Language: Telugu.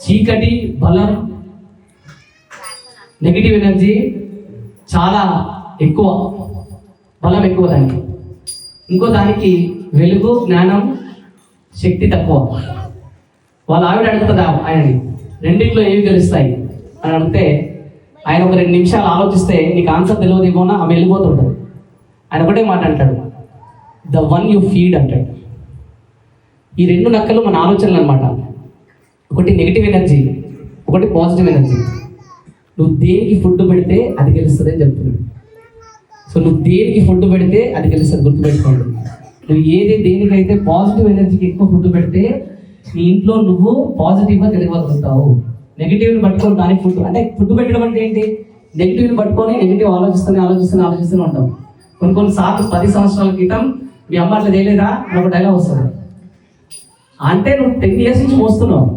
చీకటి బలం, నెగిటివ్ ఎనర్జీ చాలా ఎక్కువ, బలం ఎక్కువ దానికి. ఇంకో దానికి వెలుగు, జ్ఞానం, శక్తి తక్కువ. వాళ్ళ ఆవిడ అడుగుతుందా ఆయనని, రెండింటిలో ఏవి గెలుస్తాయి అని అడిగితే ఆయన ఒక 2 నిమిషాలు ఆలోచిస్తే నీకు ఆన్సర్ తెలియదు ఏమోనా ఆమె వెళ్ళిపోతుంటుంది. ఆయన ఒకటే మాట అంటాడు, ద వన్ యూ ఫీడ్ అంటాడు. ఈ 2 నక్కలు మన ఆలోచనలు అనమాట. ఒకటి నెగిటివ్ ఎనర్జీ, ఒకటి పాజిటివ్ ఎనర్జీ. నువ్వు దేనికి ఫుడ్ పెడితే అది గెలుస్తుంది అని చెప్తున్నాడు. సో నువ్వు దేనికి ఫుడ్ పెడితే అది గెలుస్తుంది, గుర్తుపెట్టుకోండి. నువ్వు దేనికైతే పాజిటివ్ ఎనర్జీకి ఎక్కువ ఫుడ్ పెడితే నీ ఇంట్లో నువ్వు పాజిటివ్గా గెలవగలుగుతావు. నెగిటివ్ని పట్టుకొని దానికి ఫుడ్, అంటే ఫుడ్ పెట్టడం అంటే ఏంటి, నెగిటివ్ని పట్టుకొని నెగిటివ్ ఆలోచిస్తూనే ఉంటాం. కొన్నిసార్లు 10 సంవత్సరాల క్రితం మీ అమ్మ అట్లా చేయలేదా అని ఒక డైలాగ్ వస్తుంది. అంటే నువ్వు 10 years నుంచి మోస్తున్నావు.